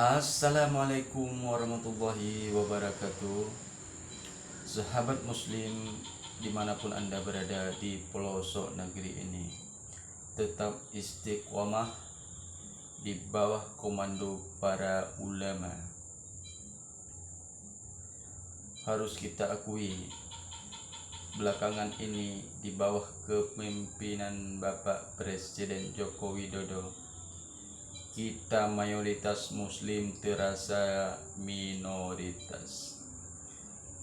Assalamualaikum warahmatullahi wabarakatuh. Sahabat muslim dimanapun anda berada di pelosok negeri ini, tetap istiqomah di bawah komando para ulama. Harus kita akui, belakangan ini di bawah kepemimpinan Bapak Presiden Joko Widodo, kita mayoritas muslim terasa minoritas.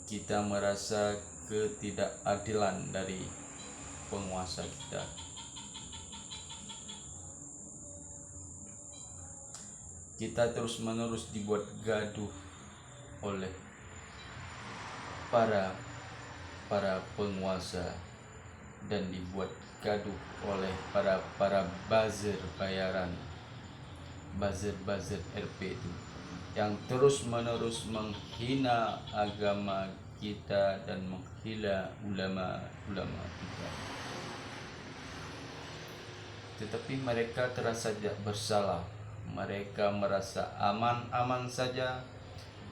Kita merasa ketidakadilan dari penguasa kita. Kita terus-menerus dibuat gaduh oleh para penguasa dan dibuat gaduh oleh para buzzer bayaran, buzzer RP itu yang terus-menerus menghina agama kita dan menghina ulama kita. Tetapi mereka terasa tidak bersalah. Mereka merasa aman-aman saja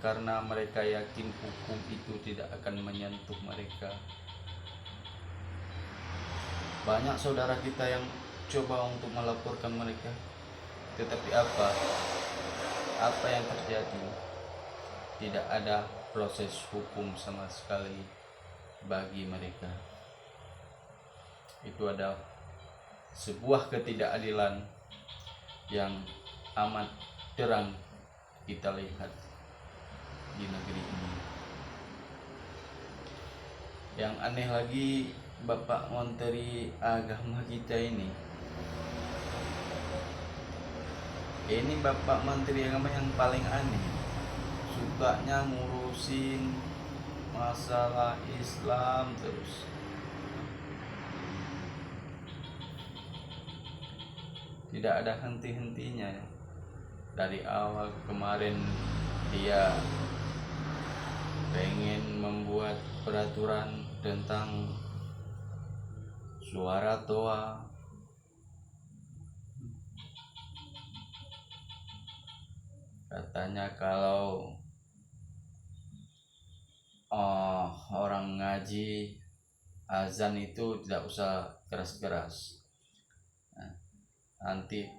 karena mereka yakin hukum itu tidak akan menyentuh mereka. Banyak saudara kita yang coba untuk melaporkan mereka, tetapi apa yang terjadi? Tidak ada proses hukum sama sekali bagi mereka. Itu adalah sebuah ketidakadilan yang amat terang kita lihat di negeri ini. Yang aneh lagi, Bapak Menteri Agama kita ini Bapak Menteri Agama yang paling aneh. Sukanya ngurusin masalah Islam terus. Tidak ada henti-hentinya. Dari awal kemarin dia pengen membuat peraturan tentang suara toa. Katanya kalau orang ngaji azan itu tidak usah keras-keras. Nanti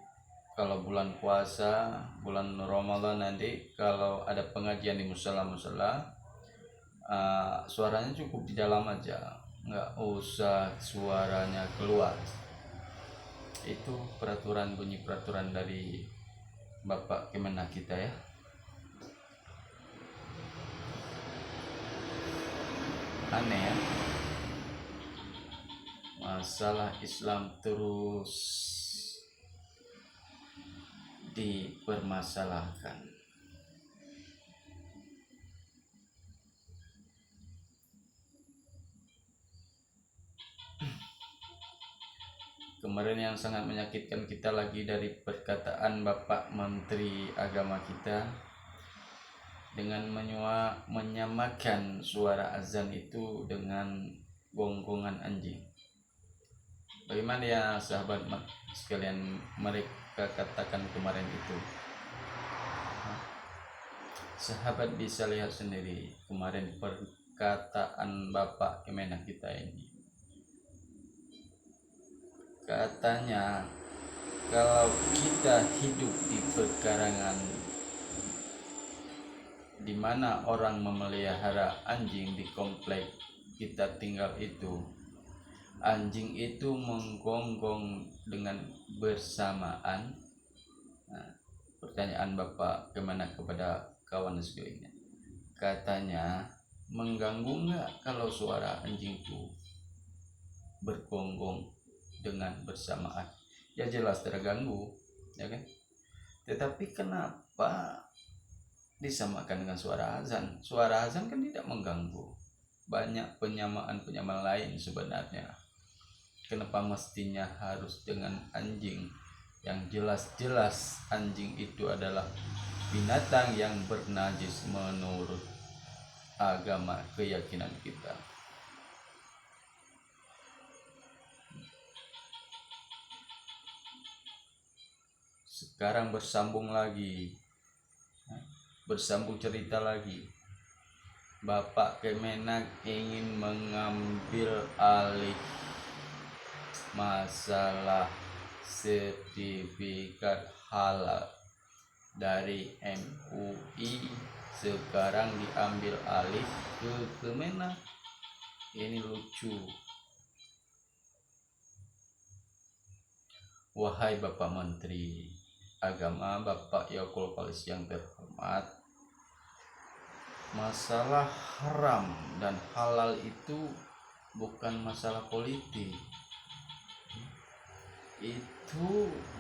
kalau bulan puasa, bulan Ramadan, nanti kalau ada pengajian di musola-musola, suaranya cukup di dalam aja, nggak usah suaranya keluar. Itu bunyi peraturan dari Bapak Kemenak kita ya. Aneh ya, masalah Islam terus dipermasalahkan. Kemarin yang sangat menyakitkan kita lagi dari perkataan Bapak Menteri Agama kita dengan menyamakan suara azan itu dengan gonggongan anjing. Bagaimana ya sahabat sekalian mereka katakan kemarin itu? Sahabat bisa lihat sendiri kemarin perkataan Bapak Kemenak kita ini. Katanya kalau kita hidup di pekarangan di mana orang memelihara anjing di komplek kita tinggal itu, anjing itu menggonggong dengan bersamaan. Pertanyaan Bapak Kemenak kepada kawan sekelilingnya, katanya mengganggu nggak kalau suara anjing itu bergonggong dengan bersamaan? Ya jelas terganggu, ya kan? Tetapi kenapa disamakan dengan suara azan? Suara azan kan tidak mengganggu. Banyak penyamaan lain sebenarnya. Kenapa mestinya harus dengan anjing? Yang jelas-jelas anjing itu adalah binatang yang bernajis menurut agama keyakinan kita. Sekarang bersambung lagi Bersambung cerita lagi, Bapak Kemenak ingin mengambil alih masalah sertifikat halal dari MUI, sekarang diambil alih ke Kemenak. Ini lucu. Wahai Bapak Menteri Agama, Bapak Yakul Palis yang terhormat, masalah haram dan halal itu bukan masalah politik, itu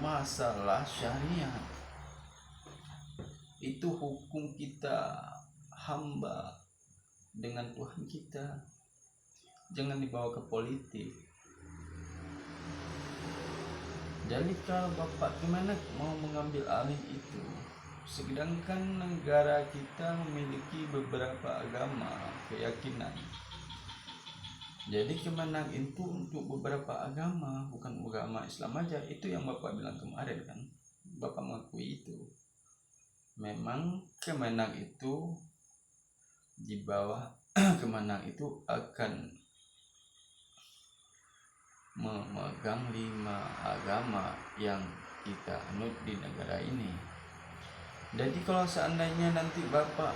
masalah syariat, itu hukum kita hamba dengan Tuhan kita. Jangan dibawa ke politik. Jadi kalau Bapak Kemenak mau mengambil alih itu, sedangkan negara kita memiliki beberapa agama keyakinan, jadi Kemenak itu untuk beberapa agama, bukan agama Islam aja. Itu yang Bapak bilang kemarin kan, Bapak mengakui itu. Memang Kemenak itu di bawah Kemenak itu akan memegang 5 agama yang kita anut di negara ini. Jadi kalau seandainya nanti Bapak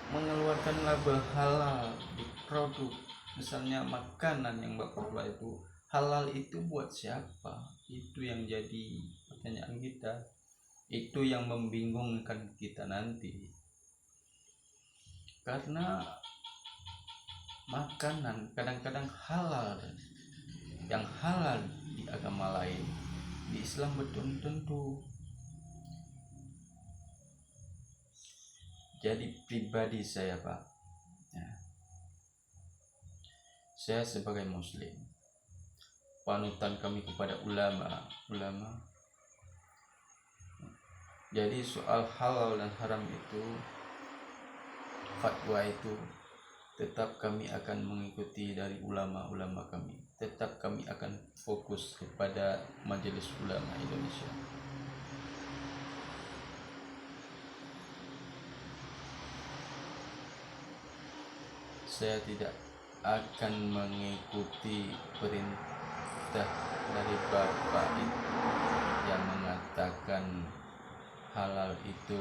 mengeluarkan label halal di produk, misalnya makanan yang Bapak buat itu halal, itu buat siapa? Itu yang jadi pertanyaan kita. Itu yang membingungkan kita nanti. Karena makanan kadang-kadang halal, yang halal di agama lain, di Islam belum tentu. Jadi pribadi saya Pak, saya sebagai muslim, panutan kami kepada ulama. Jadi soal halal dan haram itu, fatwa itu tetap kami akan mengikuti dari ulama-ulama kami. Tetap kami akan fokus kepada Majelis Ulama Indonesia. Saya tidak akan mengikuti perintah dari Bapak itu yang mengatakan halal itu,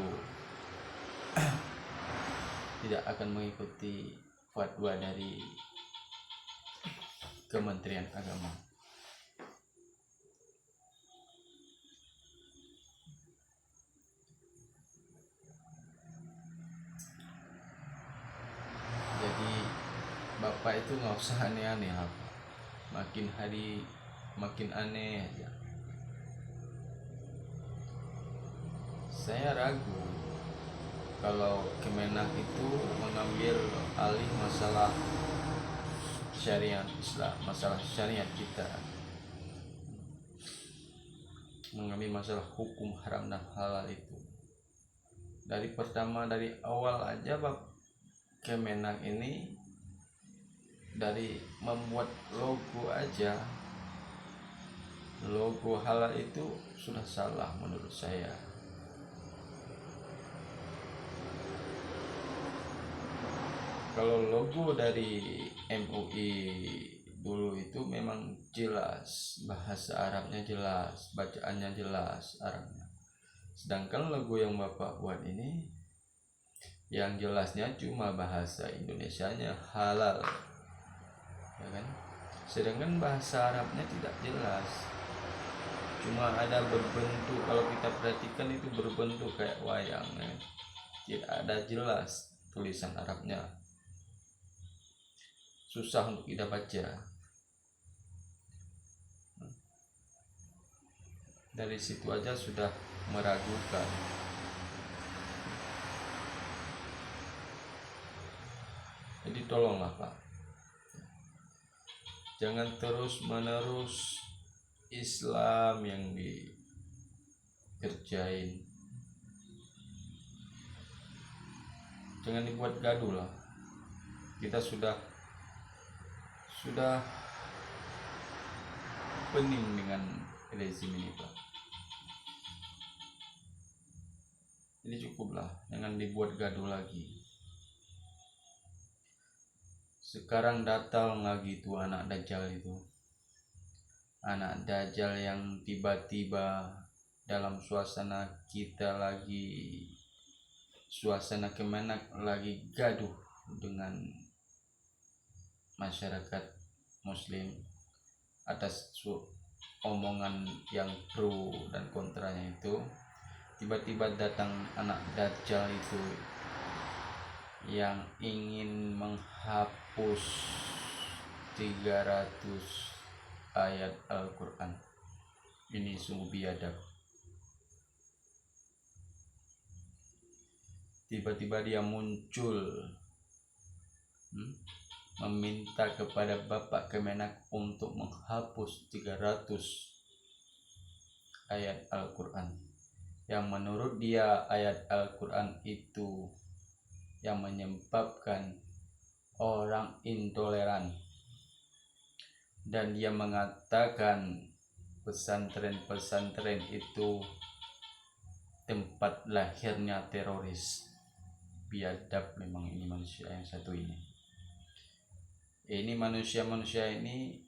tidak akan mengikuti fatwa dari Kementerian Agama. Jadi Bapak itu nggak usah aneh-aneh apa, makin hari makin aneh aja. Saya ragu kalau Kemenak itu mengambil alih masalah syariat Islam, masalah syariat kita, mengambil masalah hukum haram dan halal itu. Dari pertama, dari awal aja Kemenak ini, dari membuat logo aja, logo halal itu sudah salah menurut saya. Kalau logo dari MUI dulu itu memang jelas, bahasa Arabnya jelas, bacaannya jelas Arabnya. Sedangkan logo yang Bapak buat ini, yang jelasnya cuma bahasa Indonesianya halal, ya kan? Sedangkan bahasa Arabnya tidak jelas, cuma ada berbentuk, kalau kita perhatikan itu berbentuk kayak wayang, ya. Tidak ada jelas tulisan Arabnya, susah untuk kita baca. Dari situ aja sudah meragukan. Jadi tolonglah Pak, jangan terus menerus Islam yang dikerjain, jangan dibuat gaduh lah. Kita sudah pening dengan rezim ini Pak. Jadi cukuplah, jangan dibuat gaduh lagi. Sekarang datang lagi tuh anak Dajjal itu. Anak Dajjal yang tiba-tiba dalam suasana kita lagi, suasana Kemenak lagi gaduh dengan masyarakat muslim atas omongan yang pro dan kontranya itu, tiba-tiba datang anak Dajjal itu yang ingin menghapus 300 ayat Al-Quran. Ini sungguh biadab. Tiba-tiba dia muncul meminta kepada Bapak Kemenak untuk menghapus 300 ayat Al-Quran, yang menurut dia ayat Al-Quran itu yang menyebabkan orang intoleran, dan dia mengatakan pesantren-pesantren itu tempat lahirnya teroris. Biadab memang ini manusia yang satu ini. Ini manusia-manusia ini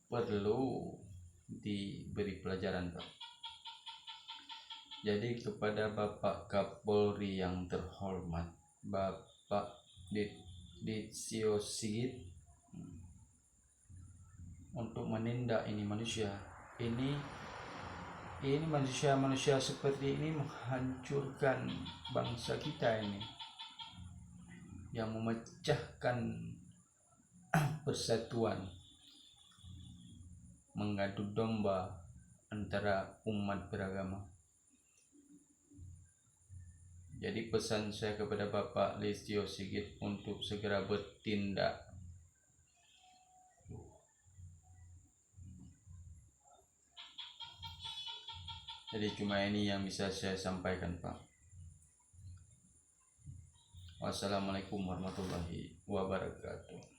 perlu diberi pelajaran, Pak. Jadi kepada Bapak Kapolri yang terhormat, Bapak Listio Sigit, untuk menindak ini manusia. Ini manusia-manusia seperti ini menghancurkan bangsa kita ini, yang memecahkan persatuan, mengadu domba antara umat beragama. Jadi pesan saya kepada Bapak Listio Sigit untuk segera bertindak. Jadi cuma ini yang bisa saya sampaikan, Pak. Wassalamualaikum warahmatullahi wabarakatuh.